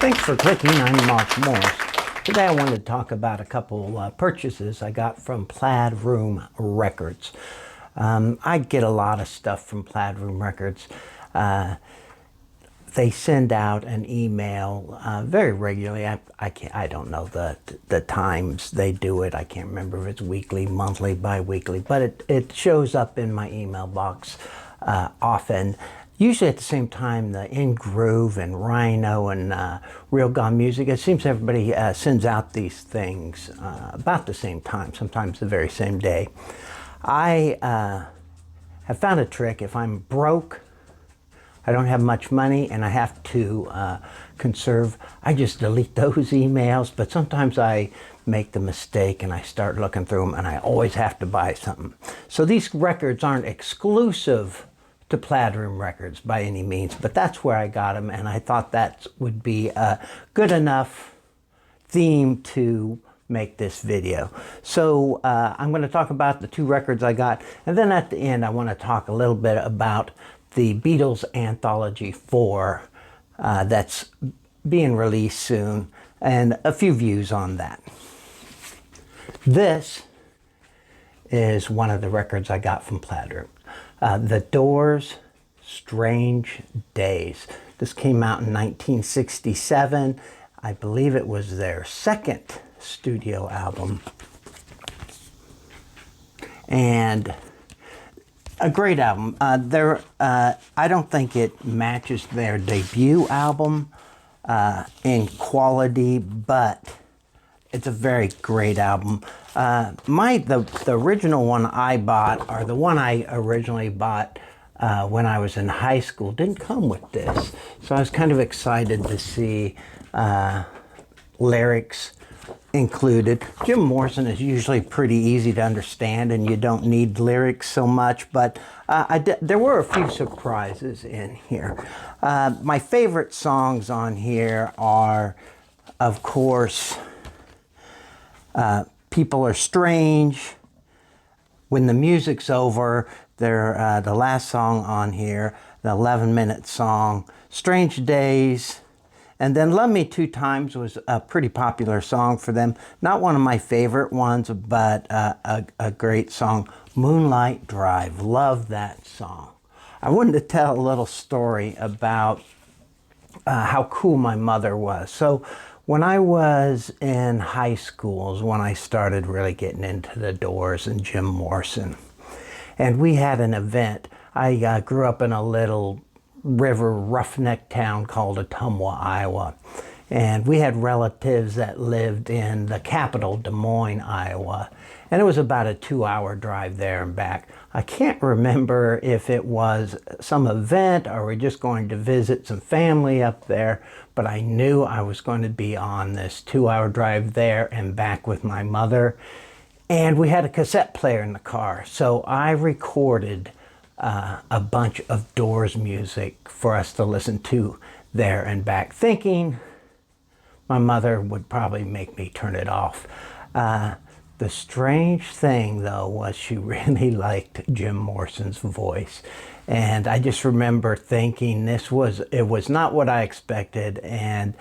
Thanks for clicking. I'm Mark Morris. Today I wanted to talk about a couple purchases I got from Plaid Room Records. I get a lot of stuff from Plaid Room Records. They send out an email very regularly. I don't know the times they do it. I can't remember if it's weekly, monthly, bi-weekly, but it shows up in my email box often. Usually at the same time, the In Groove and Rhino and Real Gone Music, it seems everybody sends out these things about the same time, sometimes the very same day. I have found a trick. If I'm broke, I don't have much money, and I have to conserve, I just delete those emails, but sometimes I make the mistake and I start looking through them and I always have to buy something. So these records aren't exclusive to Plaid Room Records by any means, but that's where I got them, and I thought that would be a good enough theme to make this video. So I'm going to talk about the two records I got, and then at the end I want to talk a little bit about the Beatles Anthology 4 that's being released soon, and a few views on that. This is one of the records I got from Plaid Room. The Doors, Strange Days. This came out in 1967. I believe it was their second studio album. And a great album. I don't think it matches their debut album in quality, but it's a very great album. The original one I bought, or the one I originally bought when I was in high school, didn't come with this. So I was kind of excited to see lyrics included. Jim Morrison is usually pretty easy to understand and you don't need lyrics so much, but there were a few surprises in here. My favorite songs on here are, of course, People Are Strange, When the Music's Over, the last song on here, the 11-minute song, Strange Days, and then Love Me Two Times was a pretty popular song for them. Not one of my favorite ones, but a great song. Moonlight Drive, love that song. I wanted to tell a little story about how cool my mother was. So when I was in high school is when I started really getting into the Doors and Jim Morrison. And we had an event. I grew up in a little river roughneck town called Ottumwa, Iowa. And we had relatives that lived in the capital, Des Moines, Iowa. And it was about a 2-hour drive there and back. I can't remember if it was some event or we're just going to visit some family up there, but I knew I was going to be on this 2-hour drive there and back with my mother. And we had a cassette player in the car, so I recorded a bunch of Doors music for us to listen to there and back, thinking my mother would probably make me turn it off. The strange thing, though, was she really liked Jim Morrison's voice. And I just remember thinking it was not what I expected. And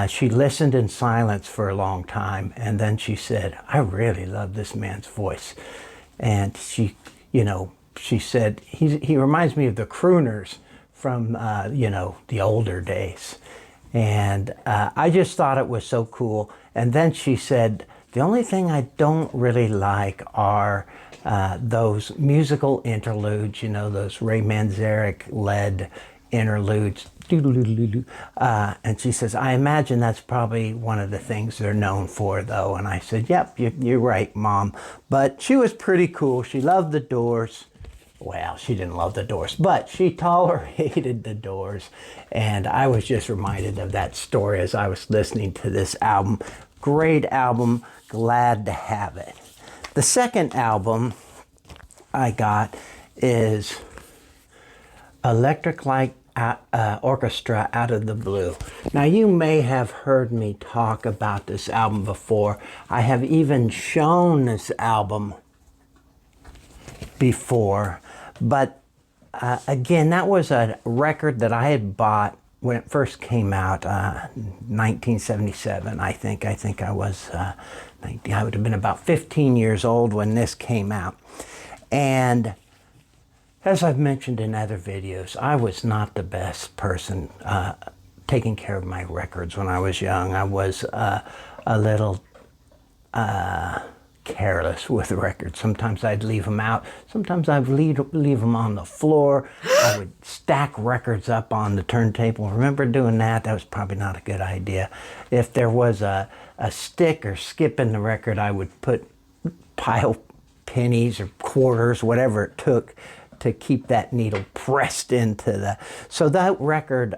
she listened in silence for a long time. And then she said, I really love this man's voice. And she said, he reminds me of the crooners from, the older days. And I just thought it was so cool. And then she said, the only thing I don't really like are those musical interludes, those Ray Manzarek-led interludes. And she says, I imagine that's probably one of the things they're known for, though. And I said, yep, you're right, Mom. But she was pretty cool. She loved the Doors. Well, she didn't love the Doors, but she tolerated the Doors. And I was just reminded of that story as I was listening to this album. Great album, glad to have it. The second album I got is Electric Light Orchestra, Out of the Blue. Now, you may have heard me talk about this album before. I have even shown this album before, but again, that was a record that I had bought when it first came out, 1977, I think. I think I was, I would have been about 15 years old when this came out. And as I've mentioned in other videos, I was not the best person taking care of my records when I was young. I was a little careless with the records. Sometimes I'd leave them out. Sometimes I'd leave them on the floor. I would stack records up on the turntable. Remember doing that? That was probably not a good idea. If there was a stick or skip in the record, I would pile pennies or quarters, whatever it took, to keep that needle pressed into the... So that record,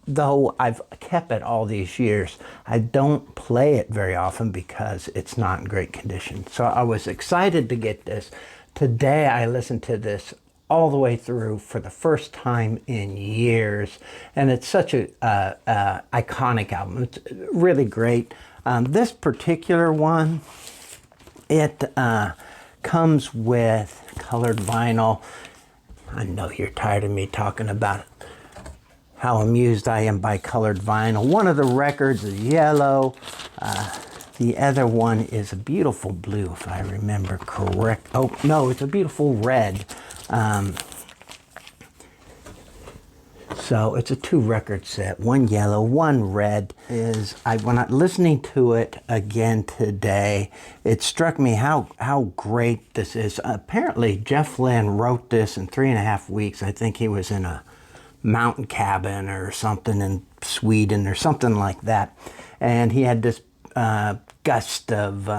though I've kept it all these years, I don't play it very often because it's not in great condition. So I was excited to get this. Today I listened to this all the way through for the first time in years, and it's such a iconic album. It's really great. This particular one, it comes with colored vinyl. I know you're tired of me talking about how amused I am by colored vinyl. One of the records is yellow. The other one is a beautiful blue, if I remember correct. Oh, no, it's a beautiful red. So it's a 2-record set, one yellow, one red. When I'm listening to it again today, it struck me how great this is. Apparently, Jeff Lynne wrote this in 3.5 weeks. I think he was in a mountain cabin or something in Sweden or something like that. And he had this gust of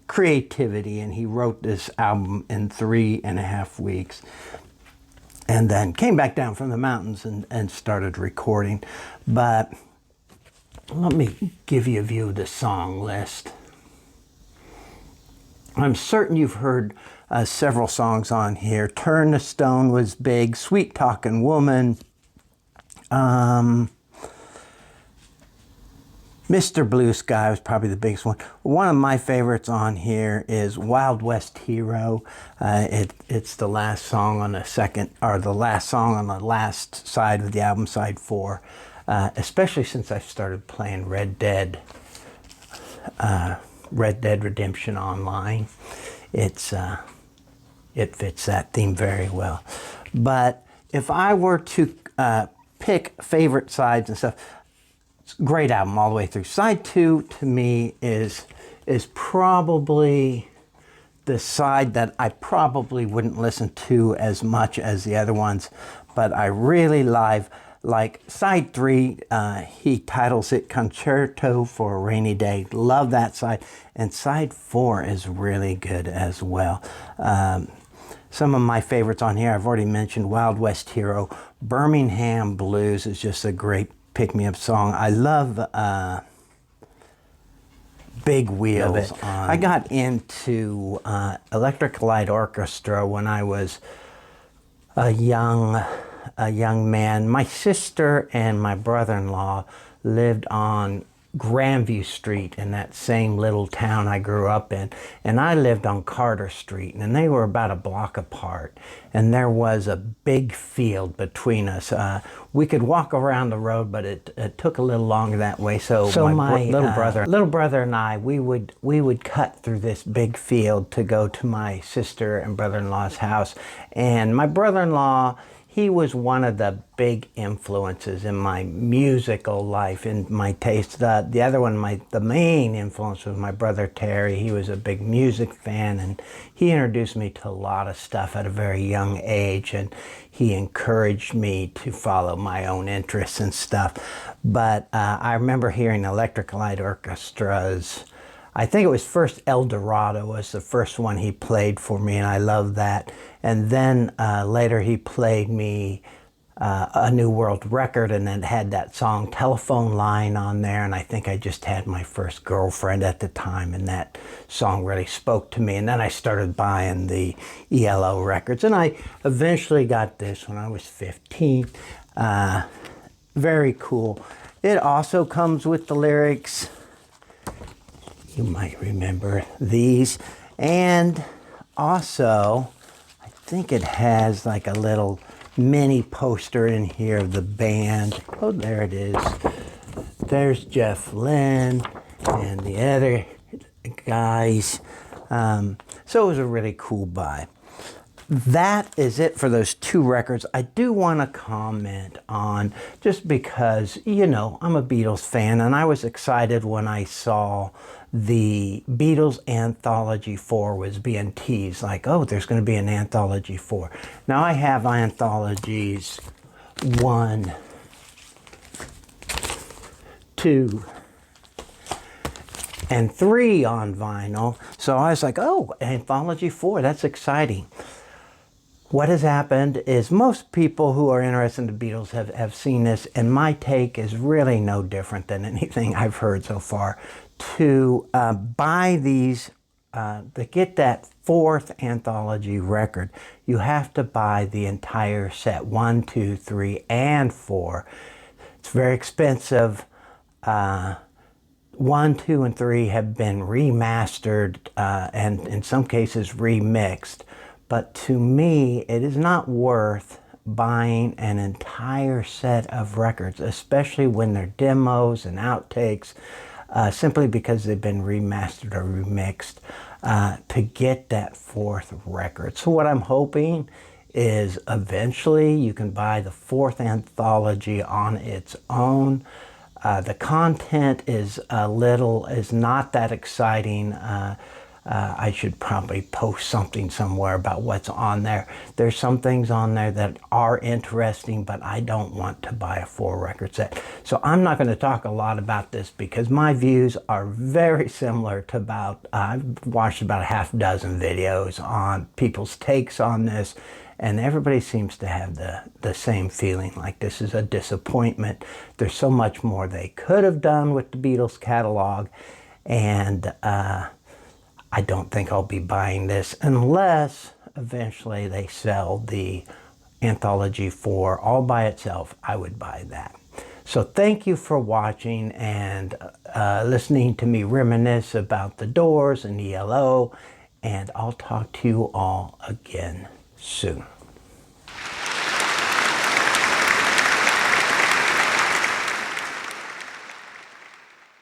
creativity, and he wrote this album in 3.5 weeks. And then came back down from the mountains and started recording. But let me give you a view of the song list. I'm certain you've heard several songs on here. Turn to Stone was big. Sweet Talking Woman. Mr. Blue Sky was probably the biggest one. One of my favorites on here is Wild West Hero. It's the last song on the last song on the last side of the album, side 4. Especially since I started playing Red Dead Redemption online. It fits that theme very well. But if I were to pick favorite sides and stuff, great album all the way through. Side 2 to me is probably the side that I probably wouldn't listen to as much as the other ones, but I really like side 3. He titles it Concerto for a Rainy Day. Love that side. And side 4 is really good as well. Some of my favorites on here, I've already mentioned Wild West Hero. Birmingham Blues is just a great pick-me-up song. I love Big Wheels. I got into Electric Light Orchestra when I was a young man. My sister and my brother-in-law lived on Grandview Street in that same little town I grew up in, and I lived on Carter Street, and they were about a block apart, and there was a big field between us. We could walk around the road, but it took a little longer that way. So my little brother and I, we would cut through this big field to go to my sister and brother-in-law's house, and my brother-in-law, he was one of the big influences in my musical life, in my taste. The other one, the main influence was my brother Terry. He was a big music fan, and he introduced me to a lot of stuff at a very young age, and he encouraged me to follow my own interests and stuff. But I remember hearing Electric Light Orchestra's, I think it was first El Dorado was the first one he played for me, and I loved that. And then later he played me A New World Record, and it had that song Telephone Line on there, and I think I just had my first girlfriend at the time, and that song really spoke to me. And then I started buying the ELO records, and I eventually got this when I was 15. Very cool. It also comes with the lyrics. You might remember these. And also, I think it has like a little mini poster in here of the band. Oh, there it is. There's Jeff Lynne and the other guys. So it was a really cool buy. That is it for those two records. I do want to comment on, just because, you know, I'm a Beatles fan, and I was excited when I saw the Beatles Anthology 4 was being teased. Like, oh, there's going to be an Anthology 4. Now I have Anthologies 1, 2, and 3 on vinyl. So I was like, oh, Anthology 4, that's exciting. What has happened is most people who are interested in the Beatles have seen this, and my take is really no different than anything I've heard so far. To buy these, to get that 4th anthology record, you have to buy the entire set, 1, 2, 3, and 4. It's very expensive. 1, 2, and 3 have been remastered and in some cases remixed. But to me, it is not worth buying an entire set of records, especially when they're demos and outtakes, simply because they've been remastered or remixed, to get that 4th record. So what I'm hoping is eventually you can buy the 4th anthology on its own. The content is not that exciting. I should probably post something somewhere about what's on there. There's some things on there that are interesting, but I don't want to buy a 4-record set. So I'm not going to talk a lot about this because my views are very similar to I've watched about a half dozen videos on people's takes on this, and everybody seems to have the same feeling, like this is a disappointment. There's so much more they could have done with the Beatles catalog, and I don't think I'll be buying this unless eventually they sell the Anthology 4 all by itself. I would buy that. So thank you for watching and listening to me reminisce about the Doors and ELO, and I'll talk to you all again soon.